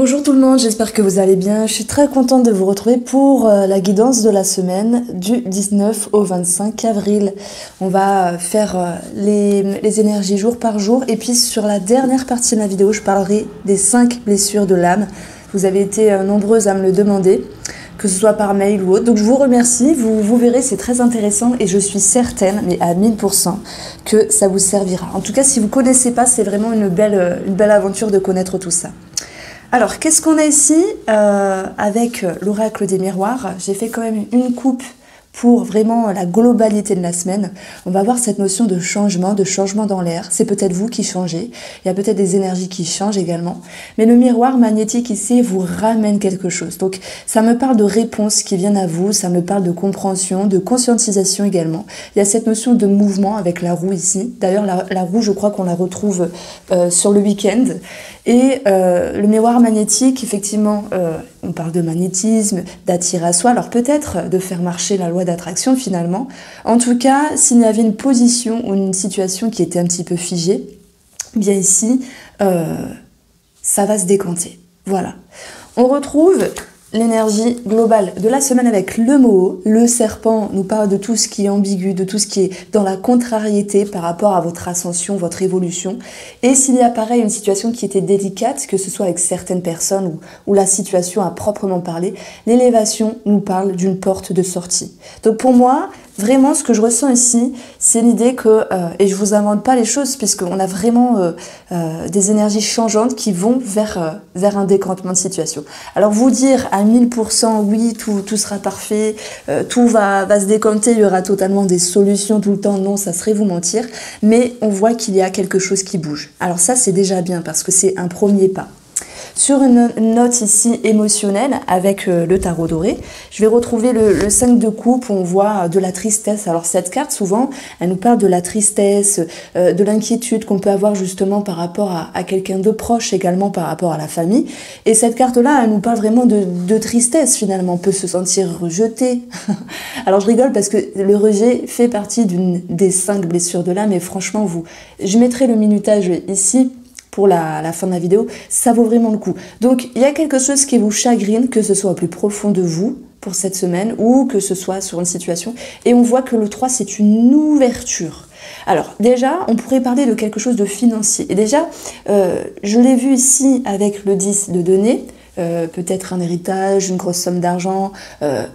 Bonjour tout le monde, j'espère que vous allez bien. Je suis très contente de vous retrouver pour la guidance de la semaine du 19 au 25 avril. On va faire les énergies jour par jour et puis sur la dernière partie de la vidéo, je parlerai des 5 blessures de l'âme. Vous avez été nombreuses à me le demander, que ce soit par mail ou autre. Donc je vous remercie, vous verrez, c'est très intéressant et je suis certaine, mais à 1000%, que ça vous servira. En tout cas, si vous ne connaissez pas, c'est vraiment une belle aventure de connaître tout ça. Alors, qu'est-ce qu'on a ici avec l'oracle des miroirs? J'ai fait quand même une coupe pour vraiment la globalité de la semaine. On va voir cette notion de changement dans l'air. C'est peut-être vous qui changez. Il y a peut-être des énergies qui changent également. Mais le miroir magnétique ici vous ramène quelque chose. Donc, ça me parle de réponses qui viennent à vous. Ça me parle de compréhension, de conscientisation également. Il y a cette notion de mouvement avec la roue ici. D'ailleurs, la roue, je crois qu'on la retrouve sur le week-end. Et le miroir magnétique, effectivement, on parle de magnétisme, d'attirer à soi. Alors peut-être de faire marcher la loi d'attraction finalement. En tout cas, s'il y avait une position ou une situation qui était un petit peu figée, bien ici, ça va se décanter. Voilà. On retrouve l'énergie globale de la semaine avec le Moho. Le serpent nous parle de tout ce qui est ambigu, de tout ce qui est dans la contrariété par rapport à votre ascension, votre évolution. Et s'il y a pareil une situation qui était délicate, que ce soit avec certaines personnes ou la situation à proprement parler, l'élévation nous parle d'une porte de sortie. Donc pour moi, vraiment, ce que je ressens ici, c'est l'idée que, et je vous invente pas les choses, puisqu'on a vraiment des énergies changeantes qui vont vers un décantement de situation. Alors vous dire à 1000%, oui, tout sera parfait, tout va se décanter, il y aura totalement des solutions tout le temps, non, ça serait vous mentir, mais on voit qu'il y a quelque chose qui bouge. Alors ça, c'est déjà bien, parce que c'est un premier pas. Sur une note ici émotionnelle avec le tarot doré, je vais retrouver le 5 de coupe où on voit de la tristesse. Alors cette carte, souvent, elle nous parle de la tristesse, de l'inquiétude qu'on peut avoir justement par rapport à quelqu'un de proche, également par rapport à la famille. Et cette carte-là, elle nous parle vraiment de tristesse finalement. On peut se sentir rejeté. Alors je rigole parce que le rejet fait partie des 5 blessures de l'âme et franchement, je mettrai le minutage ici. Pour la fin de la vidéo, ça vaut vraiment le coup. Donc, il y a quelque chose qui vous chagrine, que ce soit au plus profond de vous, pour cette semaine, ou que ce soit sur une situation. Et on voit que le 3, c'est une ouverture. Alors, déjà, on pourrait parler de quelque chose de financier. Et déjà, je l'ai vu ici avec le 10 de denier, peut-être un héritage, une grosse somme d'argent,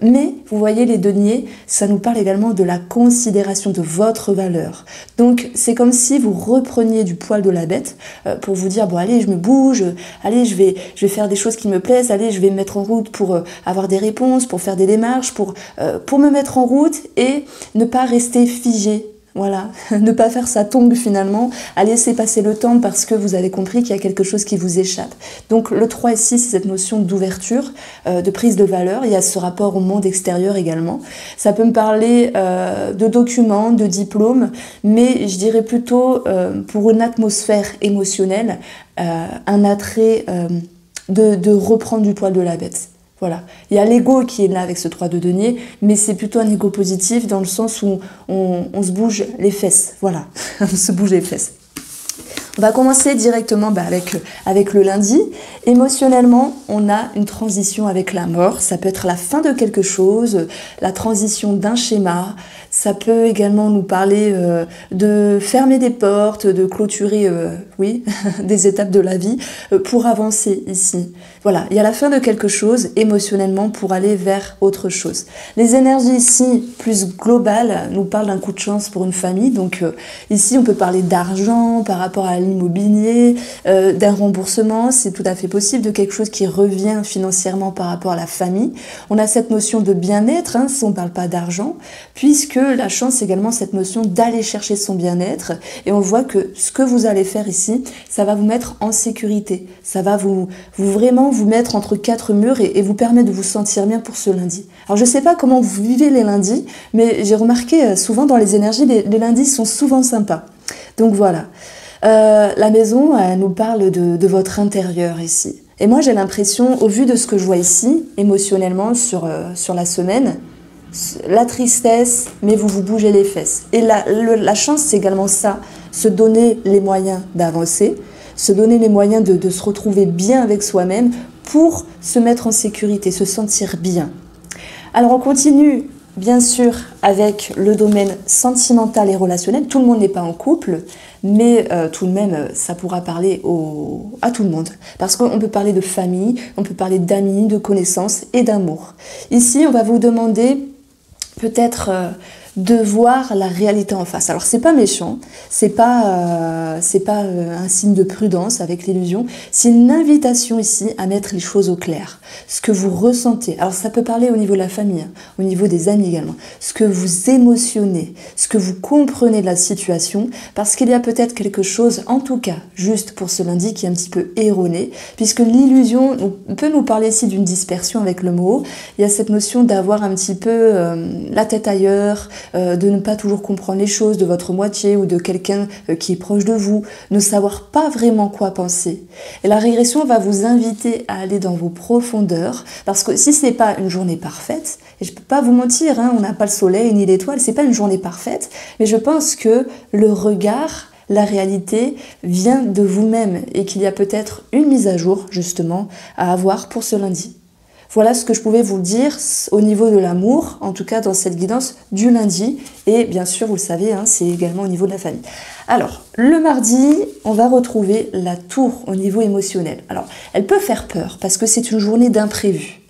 mais vous voyez les deniers, ça nous parle également de la considération de votre valeur. Donc c'est comme si vous repreniez du poil de la bête pour vous dire bon allez je me bouge, allez je vais faire des choses qui me plaisent, allez je vais me mettre en route pour avoir des réponses, pour faire des démarches, pour me mettre en route et ne pas rester figé. Voilà, ne pas faire sa tongue finalement, à laisser passer le temps parce que vous avez compris qu'il y a quelque chose qui vous échappe. Donc le 3 et 6, c'est cette notion d'ouverture, de prise de valeur. Il y a ce rapport au monde extérieur également. Ça peut me parler de documents, de diplômes, mais je dirais plutôt pour une atmosphère émotionnelle, un attrait de reprendre du poil de la bête. Voilà. Il y a l'ego qui est là avec ce 3 de denier, mais c'est plutôt un ego positif dans le sens où on se bouge les fesses. Voilà, on se bouge les fesses. On va commencer directement avec le lundi. Émotionnellement, on a une transition avec la mort. Ça peut être la fin de quelque chose, la transition d'un schéma. Ça peut également nous parler de fermer des portes, de clôturer, oui, des étapes de la vie pour avancer ici. Voilà, il y a la fin de quelque chose émotionnellement pour aller vers autre chose. Les énergies ici, plus globales, nous parlent d'un coup de chance pour une famille. Donc ici, on peut parler d'argent par rapport à l'immobilier, d'un remboursement, c'est tout à fait possible, de quelque chose qui revient financièrement par rapport à la famille. On a cette notion de bien-être, hein, si on ne parle pas d'argent, puisque la chance, c'est également cette notion d'aller chercher son bien-être. Et on voit que ce que vous allez faire ici, ça va vous mettre en sécurité. Ça va vraiment vous mettre entre 4 murs et vous permettre de vous sentir bien pour ce lundi. Alors je ne sais pas comment vous vivez les lundis, mais j'ai remarqué souvent dans les énergies, les lundis sont souvent sympas. Donc voilà. La maison, elle nous parle de votre intérieur ici. Et moi, j'ai l'impression, au vu de ce que je vois ici, émotionnellement sur la semaine, la tristesse, mais vous bougez les fesses. Et la chance, c'est également ça, se donner les moyens d'avancer, se donner les moyens de se retrouver bien avec soi-même pour se mettre en sécurité, se sentir bien. Alors on continue bien sûr avec le domaine sentimental et relationnel. Tout le monde n'est pas en couple, mais tout de même ça pourra parler à tout le monde. Parce qu'on peut parler de famille, on peut parler d'amis, de connaissances et d'amour. Ici on va vous demander peut-être de voir la réalité en face. Alors c'est pas méchant, c'est pas un signe de prudence avec l'illusion, c'est une invitation ici à mettre les choses au clair. Ce que vous ressentez, alors ça peut parler au niveau de la famille, hein, au niveau des amis également, ce que vous émotionnez, ce que vous comprenez de la situation, parce qu'il y a peut-être quelque chose, en tout cas, juste pour ce lundi, qui est un petit peu erroné, puisque l'illusion peut nous parler ici d'une dispersion avec le mot. Il y a cette notion d'avoir un petit peu la tête ailleurs, de ne pas toujours comprendre les choses de votre moitié ou de quelqu'un qui est proche de vous, ne savoir pas vraiment quoi penser. Et la régression va vous inviter à aller dans vos profondeurs, parce que si ce n'est pas une journée parfaite, et je ne peux pas vous mentir, hein, on n'a pas le soleil ni l'étoile, c'est pas une journée parfaite, mais je pense que le regard, la réalité vient de vous-même et qu'il y a peut-être une mise à jour justement à avoir pour ce lundi. Voilà ce que je pouvais vous dire au niveau de l'amour, en tout cas dans cette guidance du lundi. Et bien sûr, vous le savez, hein, c'est également au niveau de la famille. Alors, le mardi, on va retrouver la tour au niveau émotionnel. Alors, elle peut faire peur parce que c'est une journée d'imprévu.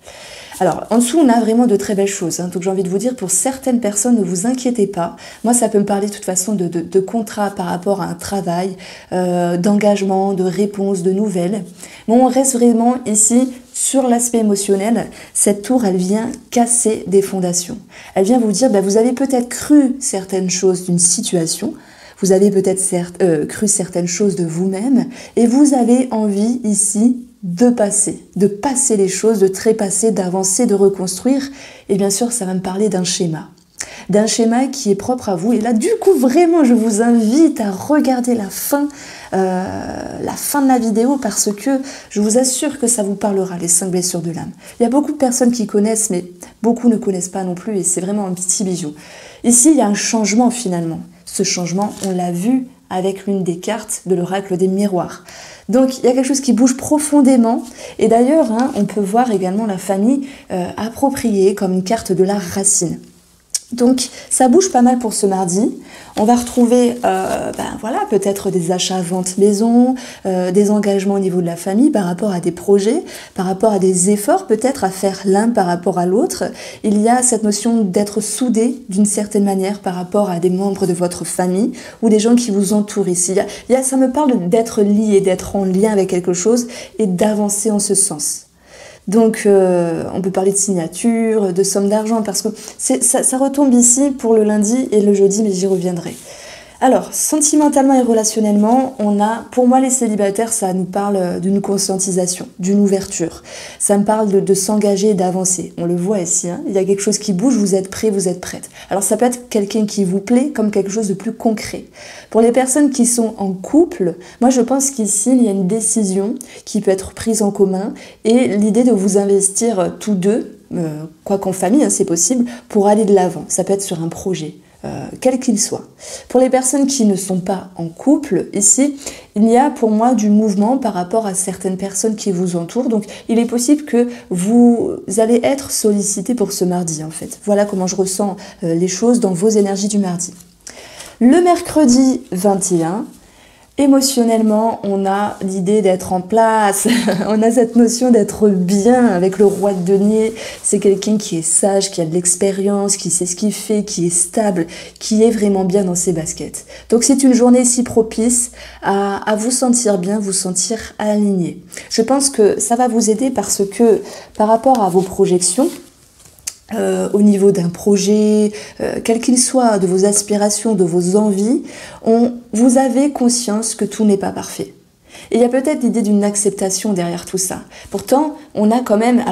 Alors, en dessous, on a vraiment de très belles choses. Hein. Donc, j'ai envie de vous dire, pour certaines personnes, ne vous inquiétez pas. Moi, ça peut me parler de toute façon de contrat par rapport à un travail, d'engagement, de réponse, de nouvelles. Mais on reste vraiment ici sur l'aspect émotionnel. Cette tour, elle vient casser des fondations. Elle vient vous dire, vous avez peut-être cru certaines choses d'une situation, vous avez peut-être cru certaines choses de vous-même, et vous avez envie ici de passer les choses, de trépasser, d'avancer, de reconstruire. Et bien sûr, ça va me parler d'un schéma qui est propre à vous. Et là, du coup, vraiment, je vous invite à regarder la fin de la vidéo parce que je vous assure que ça vous parlera, les 5 blessures de l'âme. Il y a beaucoup de personnes qui connaissent, mais beaucoup ne connaissent pas non plus et c'est vraiment un petit bijou. Ici, il y a un changement finalement. Ce changement, on l'a vu avec l'une des cartes de l'oracle des miroirs. Donc, il y a quelque chose qui bouge profondément. Et d'ailleurs, hein, on peut voir également la famille appropriée comme une carte de la racine. Donc, ça bouge pas mal pour ce mardi. On va retrouver peut-être des achats-ventes maison, des engagements au niveau de la famille par rapport à des projets, par rapport à des efforts peut-être à faire l'un par rapport à l'autre. Il y a cette notion d'être soudé d'une certaine manière par rapport à des membres de votre famille ou des gens qui vous entourent ici. Ça me parle d'être lié, d'être en lien avec quelque chose et d'avancer en ce sens. Donc, on peut parler de signature, de somme d'argent, parce que ça retombe ici pour le lundi et le jeudi, mais j'y reviendrai. Alors, sentimentalement et relationnellement, pour moi les célibataires, ça nous parle d'une conscientisation, d'une ouverture. Ça me parle de s'engager et d'avancer. On le voit ici, hein, il y a quelque chose qui bouge, vous êtes prêt, vous êtes prête. Alors ça peut être quelqu'un qui vous plaît comme quelque chose de plus concret. Pour les personnes qui sont en couple, moi je pense qu'ici il y a une décision qui peut être prise en commun et l'idée de vous investir tous deux, quoi qu'en famille, hein, c'est possible, pour aller de l'avant. Ça peut être sur un projet. Quel qu'il soit. Pour les personnes qui ne sont pas en couple, ici, il y a pour moi du mouvement par rapport à certaines personnes qui vous entourent. Donc, il est possible que vous allez être sollicité pour ce mardi, en fait. Voilà comment je ressens les choses dans vos énergies du mardi. Le mercredi 21, émotionnellement, on a l'idée d'être en place, on a cette notion d'être bien avec le roi de denier. C'est quelqu'un qui est sage, qui a de l'expérience, qui sait ce qu'il fait, qui est stable, qui est vraiment bien dans ses baskets. Donc c'est une journée si propice à vous sentir bien, vous sentir aligné. Je pense que ça va vous aider parce que par rapport à vos projections, au niveau d'un projet, quel qu'il soit, de vos aspirations, de vos envies, vous avez conscience que tout n'est pas parfait. Et il y a peut-être l'idée d'une acceptation derrière tout ça. Pourtant, on a quand même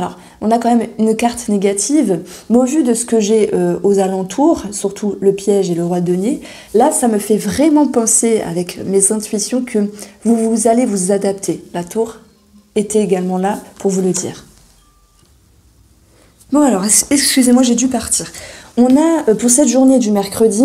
une carte négative, mais au vu de ce que j'ai aux alentours, surtout le piège et le roi de denier, là, ça me fait vraiment penser avec mes intuitions que vous allez vous adapter. La tour était également là pour vous le dire. Bon alors, excusez-moi, j'ai dû partir. On a, pour cette journée du mercredi,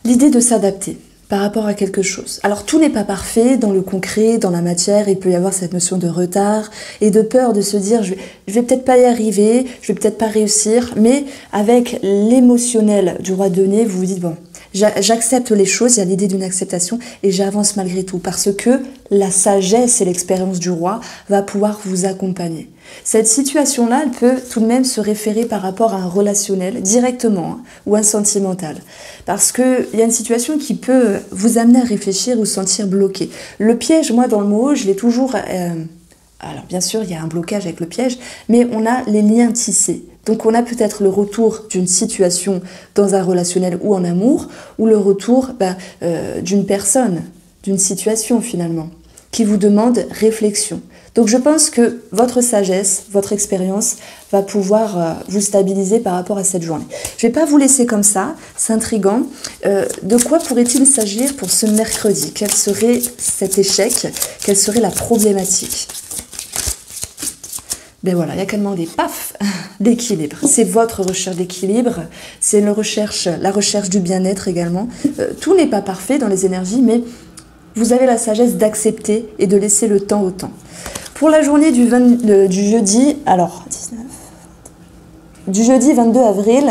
l'idée de s'adapter. par rapport à quelque chose. Alors tout n'est pas parfait dans le concret, dans la matière, il peut y avoir cette notion de retard et de peur de se dire je vais peut-être pas y arriver, je vais peut-être pas réussir, mais avec l'émotionnel du roi de denier, vous vous dites bon, j'accepte les choses, il y a l'idée d'une acceptation et j'avance malgré tout parce que la sagesse et l'expérience du roi va pouvoir vous accompagner. Cette situation-là, elle peut tout de même se référer par rapport à un relationnel directement hein, ou un sentimental. Parce qu'il y a une situation qui peut vous amener à réfléchir ou sentir bloqué. Le piège, moi, dans le mot, je l'ai toujours... alors bien sûr, il y a un blocage avec le piège, mais on a les liens tissés. Donc on a peut-être le retour d'une situation dans un relationnel ou en amour, ou le retour d'une personne, d'une situation finalement, qui vous demande réflexion. Donc je pense que votre sagesse, votre expérience va pouvoir vous stabiliser par rapport à cette journée. Je ne vais pas vous laisser comme ça, c'est intriguant. De quoi pourrait-il s'agir pour ce mercredi? Quel serait cet échec? Quelle serait la problématique? Ben voilà, il y a qu'à demander, paf, d'équilibre. C'est votre recherche d'équilibre, c'est la recherche du bien-être également. Tout n'est pas parfait dans les énergies, mais vous avez la sagesse d'accepter et de laisser le temps au temps. Pour la journée du jeudi, alors, du jeudi 22 avril,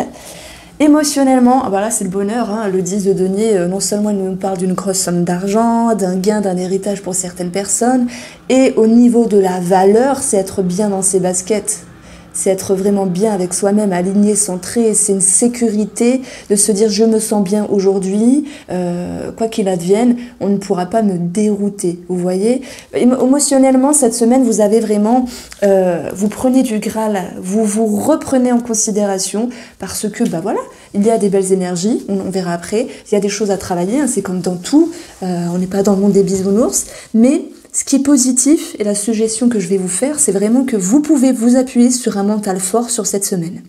émotionnellement, voilà, c'est le bonheur, hein, le 10 de denier, non seulement il nous parle d'une grosse somme d'argent, d'un gain, d'un héritage pour certaines personnes, et au niveau de la valeur, c'est être bien dans ses baskets. C'est être vraiment bien avec soi-même, aligné, centré. C'est une sécurité de se dire je me sens bien aujourd'hui, quoi qu'il advienne, on ne pourra pas me dérouter. Vous voyez, émotionnellement cette semaine vous avez vraiment, vous prenez du Graal, vous vous reprenez en considération parce que voilà, il y a des belles énergies, on verra après. Il y a des choses à travailler, hein, c'est comme dans tout. On n'est pas dans le monde des bisounours, mais ce qui est positif et la suggestion que je vais vous faire, c'est vraiment que vous pouvez vous appuyer sur un mental fort sur cette semaine.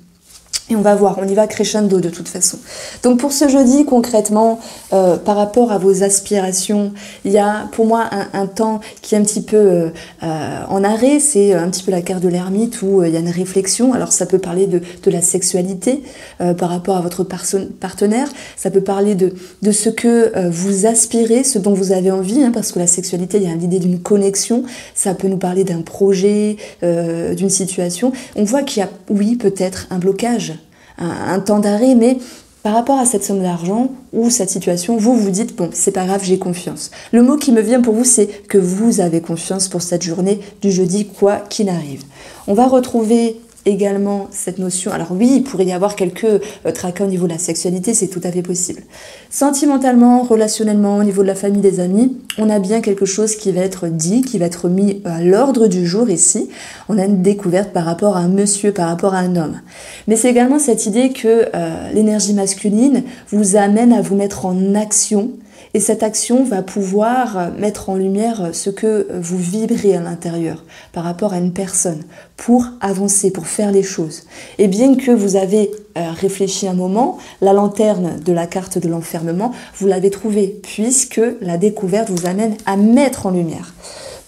Et on va voir, on y va crescendo de toute façon. Donc pour ce jeudi, concrètement, par rapport à vos aspirations, il y a pour moi un temps qui est un petit peu en arrêt, c'est un petit peu la carte de l'ermite où il y a une réflexion. Alors ça peut parler de la sexualité par rapport à votre partenaire, ça peut parler de ce que vous aspirez, ce dont vous avez envie, hein, parce que la sexualité, il y a l'idée d'une connexion, ça peut nous parler d'un projet, d'une situation. On voit qu'il y a, oui, peut-être un blocage, un temps d'arrêt, mais par rapport à cette somme d'argent ou cette situation, vous vous dites, bon, c'est pas grave, j'ai confiance. Le mot qui me vient pour vous, c'est que vous avez confiance pour cette journée du jeudi, quoi qu'il arrive. On va retrouver également cette notion, alors oui, il pourrait y avoir quelques tracas au niveau de la sexualité, c'est tout à fait possible. Sentimentalement, relationnellement, au niveau de la famille, des amis, on a bien quelque chose qui va être dit, qui va être mis à l'ordre du jour ici. On a une découverte par rapport à un monsieur, par rapport à un homme. Mais c'est également cette idée que l'énergie masculine vous amène à vous mettre en action. Et cette action va pouvoir mettre en lumière ce que vous vibrez à l'intérieur par rapport à une personne pour avancer, pour faire les choses. Et bien que vous avez réfléchi un moment, la lanterne de la carte de l'enfermement, vous l'avez trouvée puisque la découverte vous amène à mettre en lumière.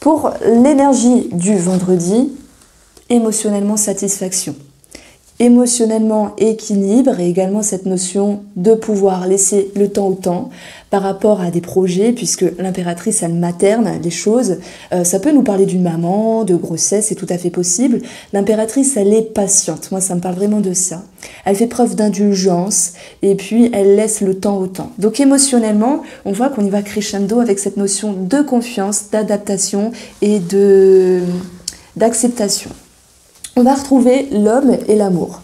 Pour l'énergie du vendredi, émotionnellement satisfaction. Émotionnellement équilibre et également cette notion de pouvoir laisser le temps au temps par rapport à des projets, puisque l'impératrice elle materne les choses, ça peut nous parler d'une maman, de grossesse, c'est tout à fait possible. L'impératrice elle est patiente, moi ça me parle vraiment de ça. Elle fait preuve d'indulgence et puis elle laisse le temps au temps. Donc émotionnellement, on voit qu'on y va crescendo avec cette notion de confiance, d'adaptation et d'acceptation. On va retrouver l'homme et l'amour.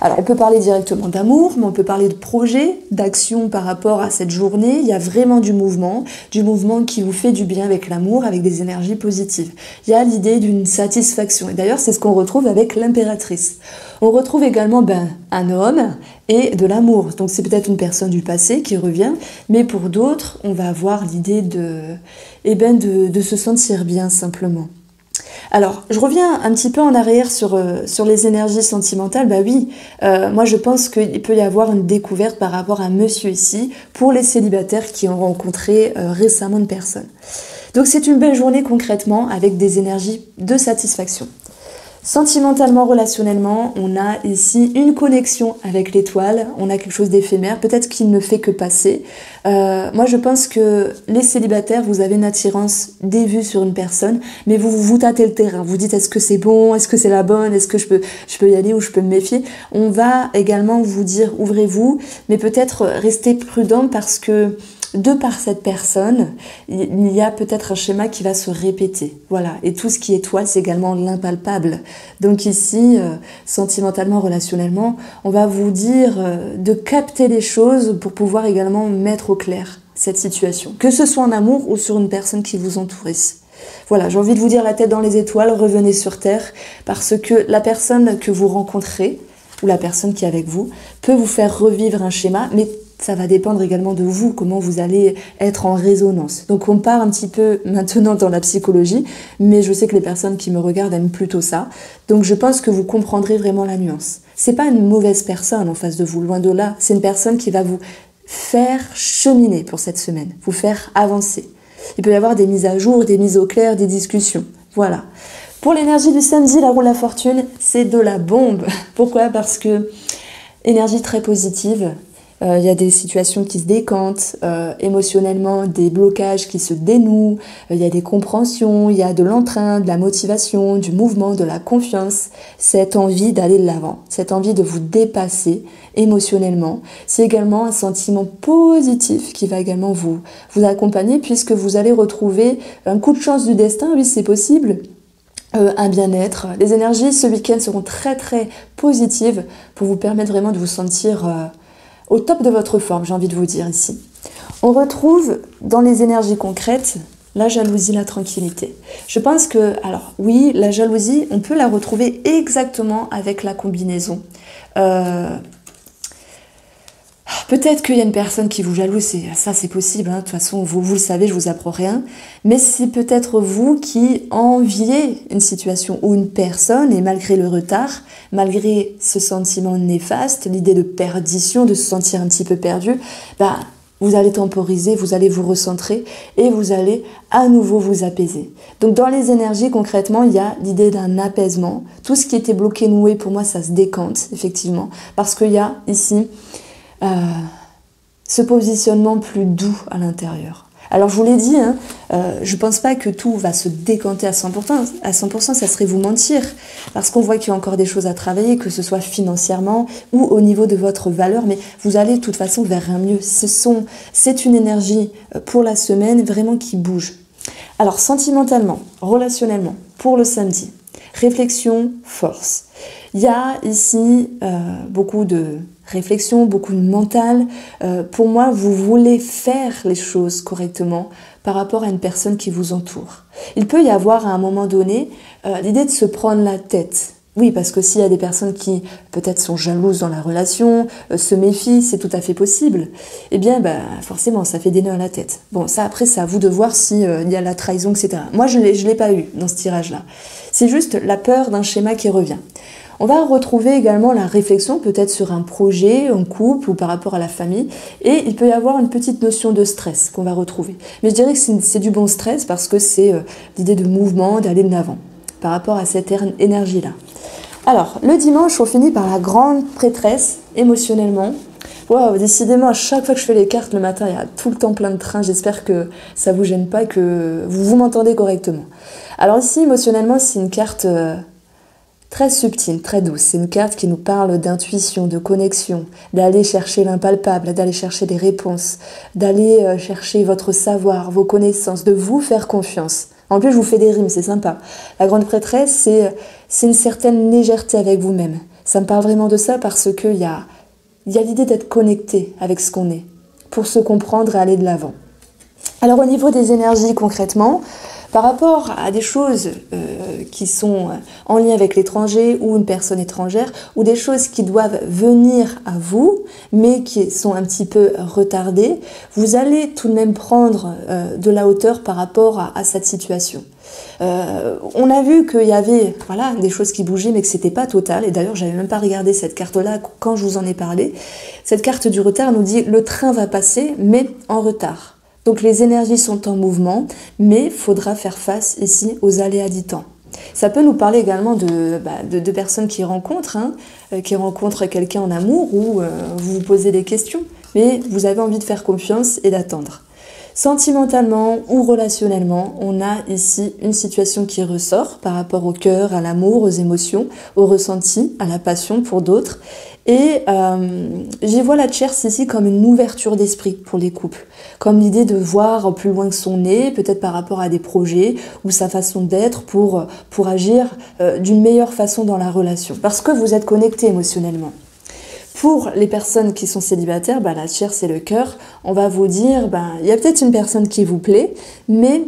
Alors, on peut parler directement d'amour, mais on peut parler de projet, d'action par rapport à cette journée. Il y a vraiment du mouvement qui vous fait du bien avec l'amour, avec des énergies positives. Il y a l'idée d'une satisfaction. Et d'ailleurs, c'est ce qu'on retrouve avec l'impératrice. On retrouve également un homme et de l'amour. Donc, c'est peut-être une personne du passé qui revient, mais pour d'autres, on va avoir l'idée de se sentir bien simplement. Alors, je reviens un petit peu en arrière sur les énergies sentimentales. Oui, moi je pense qu'il peut y avoir une découverte par rapport à monsieur ici, pour les célibataires qui ont rencontré récemment une personne. Donc c'est une belle journée concrètement, avec des énergies de satisfaction. Sentimentalement, relationnellement, on a ici une connexion avec l'étoile, on a quelque chose d'éphémère, peut-être qu'il ne fait que passer. Moi je pense que les célibataires, vous avez une attirance des vues sur une personne, mais vous tâtez le terrain, vous dites est-ce que c'est bon, est-ce que c'est la bonne, est-ce que je peux y aller ou je peux me méfier. On va également vous dire ouvrez-vous, mais peut-être restez prudent parce que de par cette personne, il y a peut-être un schéma qui va se répéter. Voilà. Et tout ce qui est étoile, c'est également l'impalpable. Donc ici, sentimentalement, relationnellement, on va vous dire de capter les choses pour pouvoir également mettre au clair cette situation. Que ce soit en amour ou sur une personne qui vous entoure ici. Voilà, j'ai envie de vous dire la tête dans les étoiles, revenez sur Terre, parce que la personne que vous rencontrez, ou la personne qui est avec vous, peut vous faire revivre un schéma, mais ça va dépendre également de vous, comment vous allez être en résonance. Donc on part un petit peu maintenant dans la psychologie, mais je sais que les personnes qui me regardent aiment plutôt ça. Donc je pense que vous comprendrez vraiment la nuance. C'est pas une mauvaise personne en face de vous, loin de là. C'est une personne qui va vous faire cheminer pour cette semaine, vous faire avancer. Il peut y avoir des mises à jour, des mises au clair, des discussions. Voilà. Pour l'énergie du samedi, la roue de la fortune, c'est de la bombe. Pourquoi? Parce que énergie très positive. Il y a des situations qui se décantent, émotionnellement des blocages qui se dénouent, il y a des compréhensions, il y a de l'entrain, de la motivation, du mouvement, de la confiance, cette envie d'aller de l'avant, cette envie de vous dépasser émotionnellement. C'est également un sentiment positif qui va également vous accompagner puisque vous allez retrouver un coup de chance du destin, oui c'est possible. Un bien-être. Les énergies ce week-end seront très très positives pour vous permettre vraiment de vous sentir au top de votre forme, j'ai envie de vous dire ici. On retrouve dans les énergies concrètes la jalousie, la tranquillité. Je pense que, alors oui, la jalousie, on peut la retrouver exactement avec la combinaison. Peut-être qu'il y a une personne qui vous jalouse, ça c'est possible, hein. De toute façon vous le savez, je vous apprends rien, mais c'est peut-être vous qui enviez une situation ou une personne et malgré le retard, malgré ce sentiment néfaste, l'idée de perdition, de se sentir un petit peu perdu, vous allez temporiser, vous allez vous recentrer et vous allez à nouveau vous apaiser. Donc dans les énergies, concrètement, il y a l'idée d'un apaisement. Tout ce qui était bloqué, noué, pour moi, ça se décante, effectivement, parce qu'il y a ici ce positionnement plus doux à l'intérieur. Alors je vous l'ai dit, hein, je ne pense pas que tout va se décanter à 100%, ça serait vous mentir, parce qu'on voit qu'il y a encore des choses à travailler, que ce soit financièrement ou au niveau de votre valeur, mais vous allez de toute façon vers un mieux. C'est une énergie pour la semaine vraiment qui bouge. Alors sentimentalement, relationnellement, pour le samedi, réflexion, force. Il y a ici beaucoup de réflexion, beaucoup de mental. Pour moi, vous voulez faire les choses correctement par rapport à une personne qui vous entoure. Il peut y avoir à un moment donné l'idée de se prendre la tête. Oui, parce que s'il y a des personnes qui peut-être sont jalouses dans la relation, se méfient, c'est tout à fait possible, eh bien forcément ça fait des nœuds à la tête. Bon, ça après c'est à vous de voir s'il y a la trahison, etc. Moi je l'ai pas eu dans ce tirage-là. C'est juste la peur d'un schéma qui revient. On va retrouver également la réflexion peut-être sur un projet, en couple ou par rapport à la famille. Et il peut y avoir une petite notion de stress qu'on va retrouver. Mais je dirais que c'est du bon stress parce que c'est l'idée de mouvement, d'aller de l'avant par rapport à cette énergie-là. Alors, le dimanche, on finit par la grande prêtresse, émotionnellement. Wow, décidément, à chaque fois que je fais les cartes le matin, il y a tout le temps plein de trains. J'espère que ça ne vous gêne pas et que vous m'entendez correctement. Alors ici, émotionnellement, c'est une carte très subtile, très douce. C'est une carte qui nous parle d'intuition, de connexion, d'aller chercher l'impalpable, d'aller chercher des réponses, d'aller chercher votre savoir, vos connaissances, de vous faire confiance. En plus, je vous fais des rimes, c'est sympa. La grande prêtresse, c'est une certaine légèreté avec vous-même. Ça me parle vraiment de ça parce qu'il y a l'idée d'être connecté avec ce qu'on est, pour se comprendre et aller de l'avant. Alors au niveau des énergies concrètement, par rapport à des choses qui sont en lien avec l'étranger ou une personne étrangère, ou des choses qui doivent venir à vous, mais qui sont un petit peu retardées, vous allez tout de même prendre de la hauteur par rapport à cette situation. On a vu qu'il y avait des choses qui bougeaient, mais que c'était pas total. Et d'ailleurs, j'avais même pas regardé cette carte-là quand je vous en ai parlé. Cette carte du retard nous dit le train va passer, mais en retard. Donc les énergies sont en mouvement, mais il faudra faire face ici aux aléas du temps. Ça peut nous parler également de personnes qui rencontrent quelqu'un en amour ou vous vous posez des questions, mais vous avez envie de faire confiance et d'attendre. Sentimentalement ou relationnellement, on a ici une situation qui ressort par rapport au cœur, à l'amour, aux émotions, au ressenti, à la passion pour d'autres. Et j'y vois la tierce ici comme une ouverture d'esprit pour les couples, comme l'idée de voir plus loin que son nez, peut-être par rapport à des projets ou sa façon d'être pour agir d'une meilleure façon dans la relation, parce que vous êtes connectés émotionnellement. Pour les personnes qui sont célibataires, la tierce et le cœur, on va vous dire, il y a peut-être une personne qui vous plaît, mais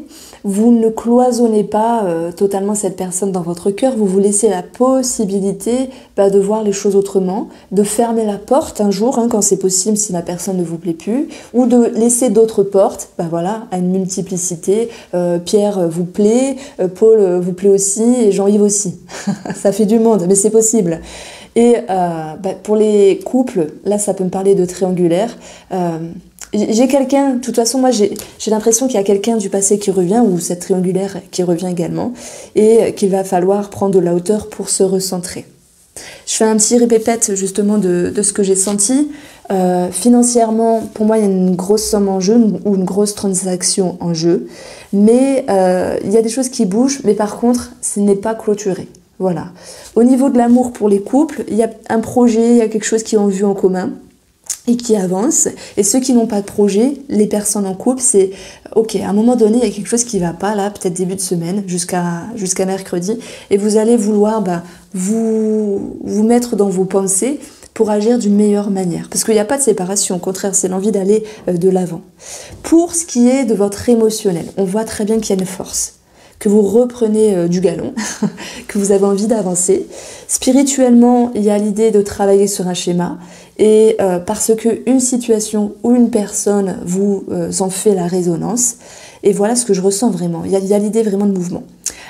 vous ne cloisonnez pas totalement cette personne dans votre cœur, vous vous laissez la possibilité de voir les choses autrement, de fermer la porte un jour, quand c'est possible, si la personne ne vous plaît plus, ou de laisser d'autres portes, à une multiplicité. Pierre vous plaît, Paul vous plaît aussi, et Jean-Yves aussi. Ça fait du monde, mais c'est possible. Et pour les couples, là ça peut me parler de triangulaire. J'ai quelqu'un, de toute façon moi j'ai l'impression qu'il y a quelqu'un du passé qui revient, ou cette triangulaire qui revient également, et qu'il va falloir prendre de la hauteur pour se recentrer. Je fais un petit répète justement de ce que j'ai senti. Financièrement, pour moi il y a une grosse somme en jeu, ou une grosse transaction en jeu, mais il y a des choses qui bougent, mais par contre ce n'est pas clôturé. Voilà. Au niveau de l'amour pour les couples, il y a un projet, il y a quelque chose qui est en vue en commun et qui avance. Et ceux qui n'ont pas de projet, les personnes en couple, c'est ok, à un moment donné, il y a quelque chose qui va pas, là, peut-être début de semaine, jusqu'à mercredi, et vous allez vouloir vous mettre dans vos pensées pour agir d'une meilleure manière. Parce qu'il n'y a pas de séparation, au contraire, c'est l'envie d'aller de l'avant. Pour ce qui est de votre émotionnel, on voit très bien qu'il y a une force, que vous reprenez du galon, que vous avez envie d'avancer. Spirituellement, il y a l'idée de travailler sur un schéma, et parce qu'une situation ou une personne vous en fait la résonance, et voilà ce que je ressens vraiment. Il y a l'idée vraiment de mouvement.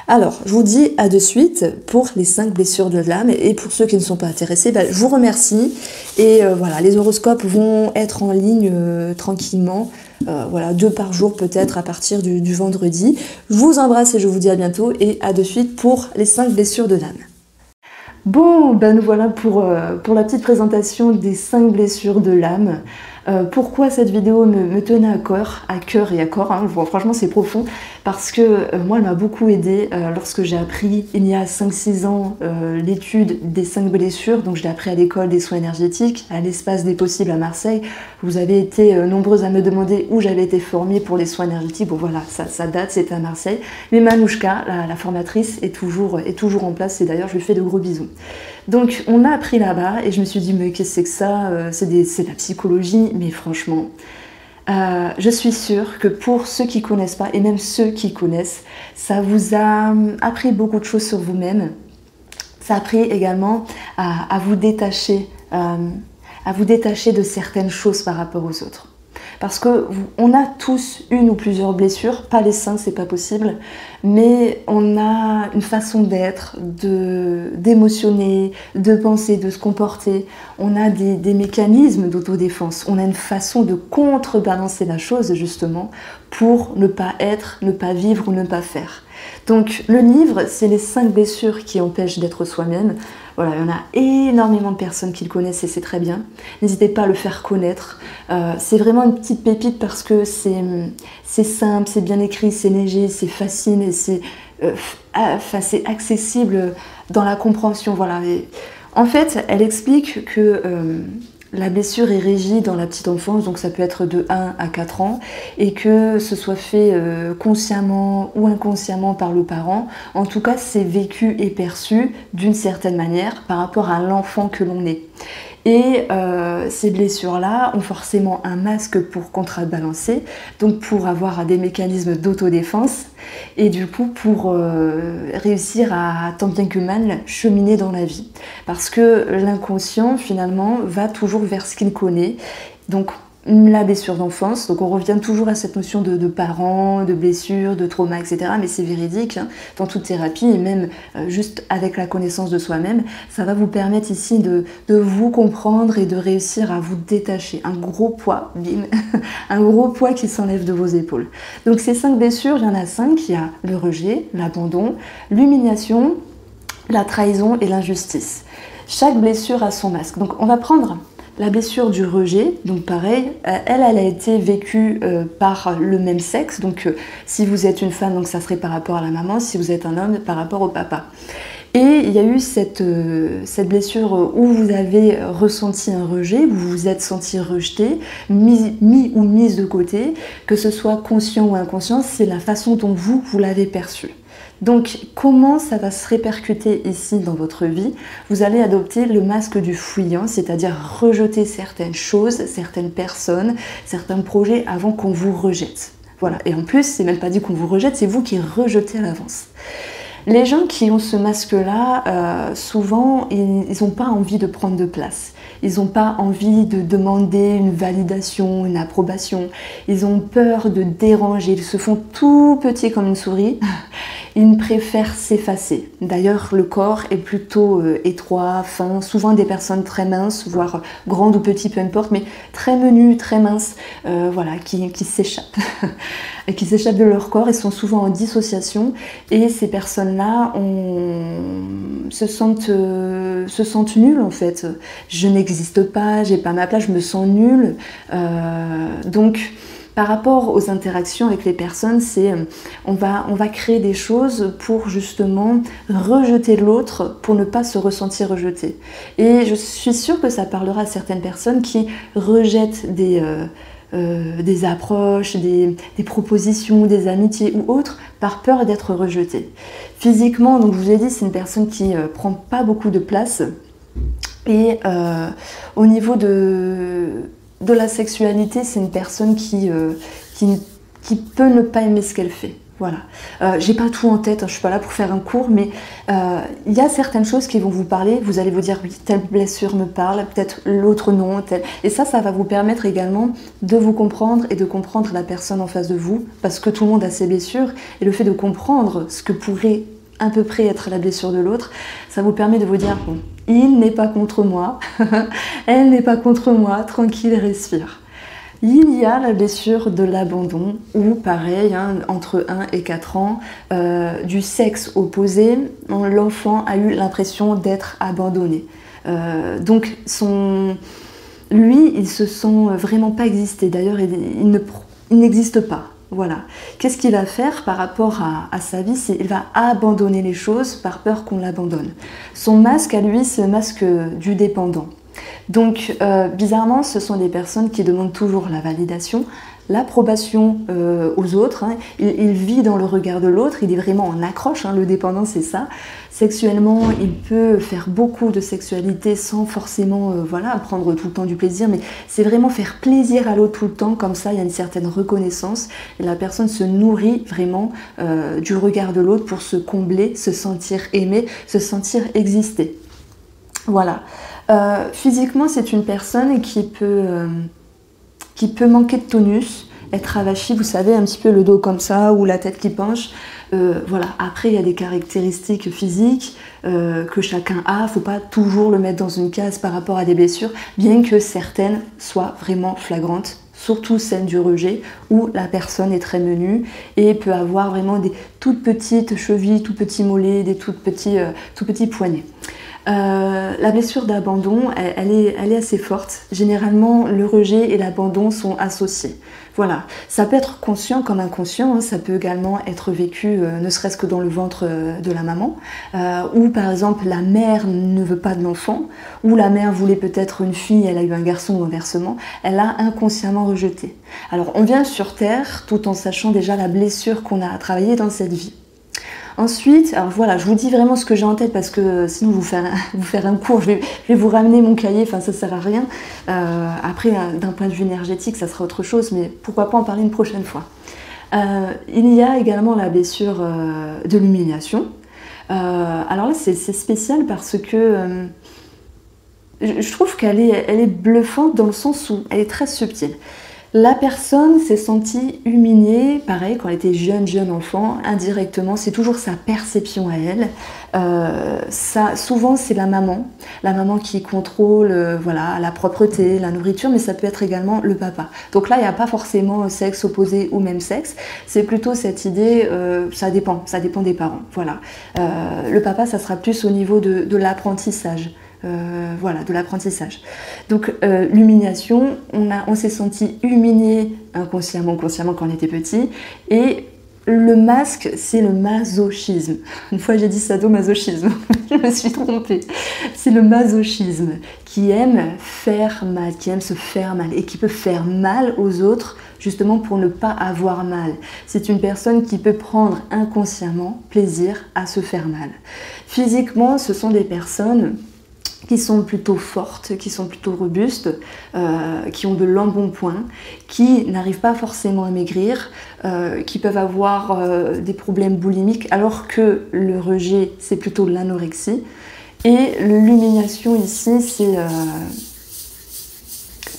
Alors, je vous dis à de suite pour les 5 blessures de l'âme, et pour ceux qui ne sont pas intéressés, je vous remercie, et voilà, les horoscopes vont être en ligne tranquillement, 2 par jour peut-être à partir du vendredi. Je vous embrasse et je vous dis à bientôt, et à de suite pour les 5 blessures de l'âme. Bon, nous voilà pour la petite présentation des 5 blessures de l'âme. Pourquoi cette vidéo me tenait à cœur et à corps, franchement c'est profond, parce que moi elle m'a beaucoup aidée lorsque j'ai appris il y a 5-6 ans l'étude des 5 blessures. Donc je l'ai appris à l'école des soins énergétiques, à l'espace des possibles à Marseille. Vous avez été nombreuses à me demander où j'avais été formée pour les soins énergétiques. Bon voilà, ça date, c'était à Marseille, mais Manouchka, la formatrice, est toujours en place, et d'ailleurs je lui fais de gros bisous. Donc on a appris là-bas, et je me suis dit mais qu'est-ce que c'est que ça, c'est de la psychologie, mais franchement, je suis sûre que pour ceux qui connaissent pas, et même ceux qui connaissent, ça vous a appris beaucoup de choses sur vous-même. Ça a appris également à vous détacher de certaines choses par rapport aux autres. Parce qu'on a tous une ou plusieurs blessures, pas les 5, c'est pas possible, mais on a une façon d'être, d'émotionner, de penser, de se comporter. On a des mécanismes d'autodéfense, on a une façon de contrebalancer la chose justement pour ne pas être, ne pas vivre ou ne pas faire. Donc le livre, c'est les 5 blessures qui empêchent d'être soi-même. Voilà, il y en a énormément de personnes qui le connaissent, et c'est très bien. N'hésitez pas à le faire connaître. C'est vraiment une petite pépite parce que c'est simple, c'est bien écrit, c'est léger, c'est facile, et c'est accessible dans la compréhension. Voilà. Et en fait, elle explique que la blessure est régie dans la petite enfance, donc ça peut être de 1 à 4 ans, et que ce soit fait consciemment ou inconsciemment par le parent. En tout cas, c'est vécu et perçu d'une certaine manière par rapport à l'enfant que l'on est. Et ces blessures-là ont forcément un masque pour contrebalancer, donc pour avoir des mécanismes d'autodéfense, et du coup pour réussir à, tant bien que mal, cheminer dans la vie. Parce que l'inconscient, finalement, va toujours vers ce qu'il connaît. Donc la blessure d'enfance, donc on revient toujours à cette notion de parents, de blessures, de trauma, etc. Mais c'est véridique, hein, dans toute thérapie, et même juste avec la connaissance de soi-même, ça va vous permettre ici de vous comprendre et de réussir à vous détacher. Un gros poids, bim, un gros poids qui s'enlève de vos épaules. Donc ces 5 blessures, il y en a 5, il y a le rejet, l'abandon, l'humiliation, la trahison et l'injustice. Chaque blessure a son masque. Donc on va prendre la blessure du rejet, donc pareil, elle a été vécue par le même sexe, donc si vous êtes une femme, donc ça serait par rapport à la maman, si vous êtes un homme, par rapport au papa. Et il y a eu cette blessure où vous avez ressenti un rejet, vous vous êtes senti rejeté, mis ou mise de côté, que ce soit conscient ou inconscient, c'est la façon dont vous l'avez perçu. Donc, comment ça va se répercuter ici dans votre vie? Vous allez adopter le masque du fuyant, c'est-à-dire rejeter certaines choses, certaines personnes, certains projets avant qu'on vous rejette. Voilà. Et en plus, c'est même pas dit qu'on vous rejette, c'est vous qui rejetez à l'avance. Les gens qui ont ce masque-là, souvent, ils n'ont pas envie de prendre de place. Ils n'ont pas envie de demander une validation, une approbation. Ils ont peur de déranger. Ils se font tout petits comme une souris. Ils préfèrent s'effacer. D'ailleurs, le corps est plutôt étroit, fin, souvent des personnes très minces, voire grandes ou petites, peu importe, mais très menues, très minces, voilà, qui s'échappent. Qui s'échappent de leur corps et sont souvent en dissociation. Et ces personnes-là se sentent nulles en fait. Je n'existe pas, j'ai pas ma place, je me sens nulle. Donc, par rapport aux interactions avec les personnes, on va créer des choses pour justement rejeter l'autre, pour ne pas se ressentir rejeté. Et je suis sûre que ça parlera à certaines personnes qui rejettent des approches, des propositions, des amitiés ou autres par peur d'être rejetée. Physiquement, donc je vous ai dit, c'est une personne qui prend pas beaucoup de place. Et au niveau de la sexualité, c'est une personne qui peut ne pas aimer ce qu'elle fait. Voilà. J'ai pas tout en tête, hein, je suis pas là pour faire un cours, mais il y a certaines choses qui vont vous parler. Vous allez vous dire oui, telle blessure me parle, peut-être l'autre non, telle. Et ça va vous permettre également de vous comprendre et de comprendre la personne en face de vous, parce que tout le monde a ses blessures, et le fait de comprendre ce que pourrait à peu près être la blessure de l'autre, ça vous permet de vous dire bon, il n'est pas contre moi, elle n'est pas contre moi, tranquille, respire. Il y a la blessure de l'abandon, où pareil, hein, entre 1 et 4 ans, du sexe opposé, l'enfant a eu l'impression d'être abandonné. Donc lui, il se sent vraiment pas exister. D'ailleurs, il n'existe pas. Voilà. Qu'est-ce qu'il va faire par rapport à sa vie? Il va abandonner les choses par peur qu'on l'abandonne. Son masque à lui, c'est le masque du dépendant. Donc, bizarrement, ce sont des personnes qui demandent toujours la validation, l'approbation aux autres. Hein. Il vit dans le regard de l'autre, il est vraiment en accroche, hein. Le dépendant, c'est ça. Sexuellement, il peut faire beaucoup de sexualité sans forcément voilà, prendre tout le temps du plaisir, mais c'est vraiment faire plaisir à l'autre tout le temps, comme ça il y a une certaine reconnaissance et la personne se nourrit vraiment du regard de l'autre pour se combler, se sentir aimé, se sentir exister. Voilà. Physiquement, c'est une personne qui peut manquer de tonus, être avachie, vous savez, un petit peu le dos comme ça ou la tête qui penche. Voilà. Après, il y a des caractéristiques physiques que chacun a. Il ne faut pas toujours le mettre dans une case par rapport à des blessures, bien que certaines soient vraiment flagrantes, surtout celle du rejet, où la personne est très menue et peut avoir vraiment des toutes petites chevilles, tout petits mollets, des tout petits poignets. La blessure d'abandon, elle est assez forte. Généralement, le rejet et l'abandon sont associés. Voilà. Ça peut être conscient comme inconscient, hein. Ça peut également être vécu ne serait-ce que dans le ventre de la maman, où par exemple la mère ne veut pas de l'enfant, ou la mère voulait peut-être une fille, elle a eu un garçon ou inversement, elle l'a inconsciemment rejeté. Alors on vient sur Terre tout en sachant déjà la blessure qu'on a à travailler dans cette vie. Ensuite, alors voilà, je vous dis vraiment ce que j'ai en tête parce que sinon vous faire un cours, je vais vous ramener mon cahier, enfin ça sert à rien. Après, d'un point de vue énergétique, ça sera autre chose, mais pourquoi pas en parler une prochaine fois. Il y a également la blessure de l'humiliation. Alors là, c'est spécial parce que je trouve elle est bluffante dans le sens où elle est très subtile. La personne s'est sentie humiliée, pareil, quand elle était jeune enfant, indirectement, c'est toujours sa perception à elle. Souvent, c'est la maman qui contrôle voilà, la propreté, la nourriture, mais ça peut être également le papa. Donc là, il n'y a pas forcément sexe opposé ou même sexe, c'est plutôt cette idée, ça dépend des parents. Voilà. Le papa, ça sera plus au niveau de l'apprentissage. Voilà, de l'apprentissage. Donc l'humiliation, on s'est senti humilié inconsciemment, consciemment quand on était petit, et le masque, c'est le masochisme. Une fois j'ai dit sadomasochisme, je me suis trompée. C'est le masochisme qui aime faire mal, qui aime se faire mal et qui peut faire mal aux autres justement pour ne pas avoir mal. C'est une personne qui peut prendre inconsciemment plaisir à se faire mal. Physiquement, ce sont des personnes qui sont plutôt fortes, qui sont plutôt robustes, qui ont de l'embonpoint, qui n'arrivent pas forcément à maigrir, qui peuvent avoir des problèmes boulimiques, alors que le rejet, c'est plutôt l'anorexie. Et l'humiliation ici,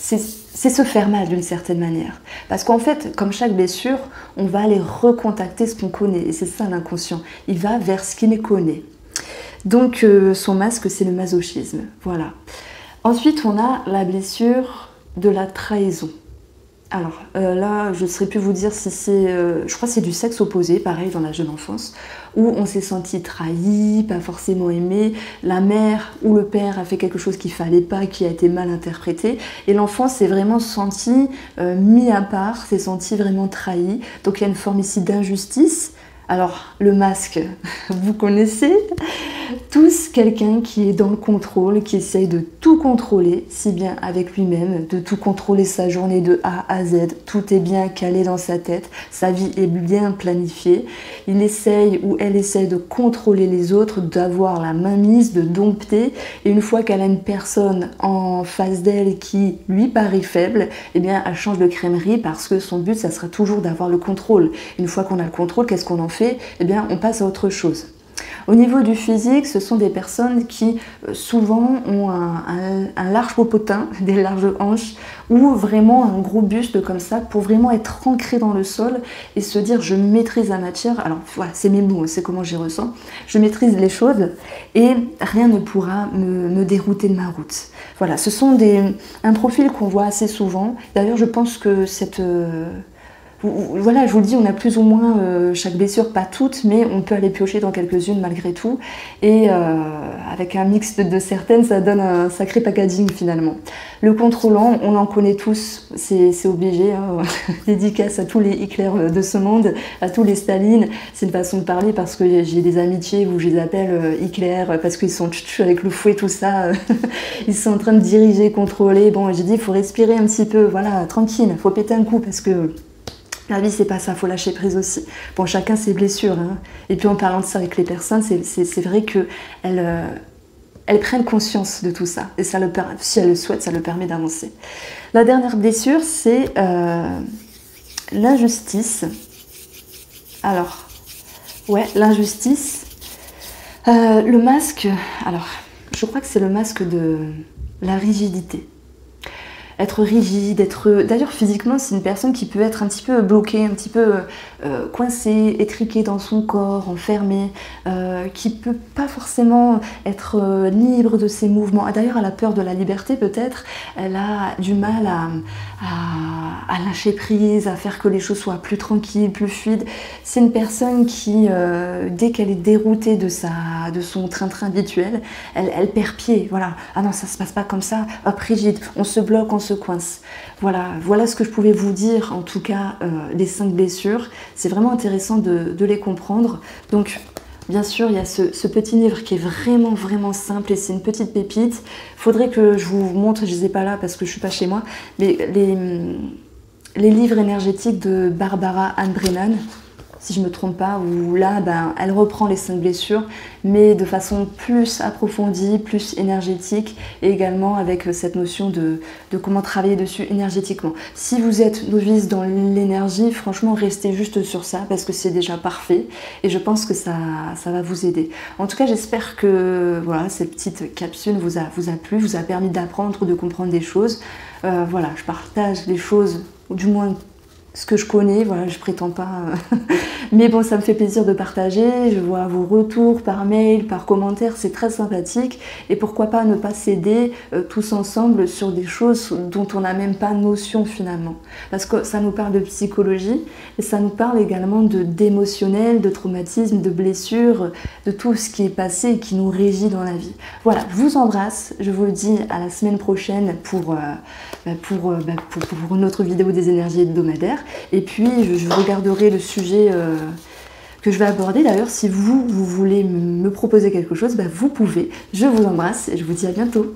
c'est se faire mal d'une certaine manière. Parce qu'en fait, comme chaque blessure, on va aller recontacter ce qu'on connaît. Et c'est ça l'inconscient. Il va vers ce qu'il connaît. Donc son masque, c'est le masochisme, voilà. Ensuite, on a la blessure de la trahison. Alors là, je ne saurais plus vous dire si c'est, je crois que c'est du sexe opposé, pareil dans la jeune enfance, où on s'est senti trahi, pas forcément aimé, la mère ou le père a fait quelque chose qu'il ne fallait pas, qui a été mal interprété, et l'enfant s'est vraiment senti mis à part, s'est senti vraiment trahi, donc il y a une forme ici d'injustice. Alors, le masque, vous connaissez tous quelqu'un qui est dans le contrôle, qui essaye de tout contrôler, si bien avec lui-même, de tout contrôler sa journée de A à Z. Tout est bien calé dans sa tête, sa vie est bien planifiée. Il essaye ou elle essaye de contrôler les autres, d'avoir la mainmise, de dompter. Et une fois qu'elle a une personne en face d'elle qui lui paraît faible, eh bien, elle change de crèmerie parce que son but, ça sera toujours d'avoir le contrôle. Une fois qu'on a le contrôle, qu'est-ce qu'on en fait? Eh bien, on passe à autre chose. Au niveau du physique, ce sont des personnes qui souvent ont un large popotin, des larges hanches, ou vraiment un gros buste comme ça, pour vraiment être ancré dans le sol et se dire je maîtrise la matière. Alors voilà, c'est mes mots, c'est comment j'y ressens. Je maîtrise les choses et rien ne pourra me dérouter de ma route. Voilà, ce sont un profil qu'on voit assez souvent. D'ailleurs, je pense que voilà, je vous le dis, on a plus ou moins chaque blessure, pas toutes, mais on peut aller piocher dans quelques-unes malgré tout. Et avec un mix de certaines, ça donne un sacré packaging finalement. Le contrôlant, on en connaît tous, c'est obligé. Hein. Dédicace à tous les Hitler de ce monde, à tous les Staline. C'est une façon de parler parce que j'ai des amitiés où je les appelle Hitler parce qu'ils sont avec le fouet, tout ça. Ils sont en train de diriger, contrôler. Bon, j'ai dit, il faut respirer un petit peu, voilà, tranquille, il faut péter un coup parce que la vie, c'est pas ça, faut lâcher prise aussi. Bon, chacun ses blessures. Hein. Et puis en parlant de ça avec les personnes, c'est vrai qu'elles prennent conscience de tout ça. Et ça si elles le souhaitent, ça leur permet d'avancer. La dernière blessure, c'est l'injustice. Alors, ouais, l'injustice. Le masque, alors, je crois que c'est le masque de la rigidité. Être rigide, d'ailleurs physiquement c'est une personne qui peut être un petit peu bloquée, un petit peu coincée, étriquée dans son corps, enfermée, qui peut pas forcément être libre de ses mouvements. D'ailleurs elle a peur de la liberté peut-être, elle a du mal à lâcher prise, à faire que les choses soient plus tranquilles, plus fluides. C'est une personne qui, dès qu'elle est déroutée de son train-train habituel, elle perd pied, voilà. Ah non, ça se passe pas comme ça, hop, rigide, on se bloque, on se coince. Voilà ce que je pouvais vous dire, en tout cas, les 5 blessures. C'est vraiment intéressant de les comprendre. Donc, bien sûr, il y a ce petit livre qui est vraiment, vraiment simple et c'est une petite pépite. Il faudrait que je vous montre, je ne les ai pas là parce que je ne suis pas chez moi, mais les livres énergétiques de Barbara Ann Brennan. si je me trompe pas, où là, elle reprend les 5 blessures, mais de façon plus approfondie, plus énergétique, et également avec cette notion de comment travailler dessus énergétiquement. Si vous êtes novice dans l'énergie, franchement, restez juste sur ça, parce que c'est déjà parfait, et je pense que ça va vous aider. En tout cas, j'espère que voilà, cette petite capsule vous a plu, vous a permis d'apprendre, de comprendre des choses. Voilà, je partage les choses, ou du moins ce que je connais, voilà, je prétends pas, mais bon, ça me fait plaisir de partager, je vois vos retours par mail, par commentaire, c'est très sympathique, et pourquoi pas ne pas s'aider tous ensemble sur des choses dont on n'a même pas notion finalement, parce que ça nous parle de psychologie, et ça nous parle également d'émotionnel, de traumatisme, de blessures, de tout ce qui est passé et qui nous régit dans la vie. Voilà, je vous embrasse, je vous dis à la semaine prochaine pour une autre vidéo des énergies hebdomadaires. Et puis je regarderai le sujet que je vais aborder. D'ailleurs, si vous voulez me proposer quelque chose, vous pouvez. Je vous embrasse et je vous dis à bientôt.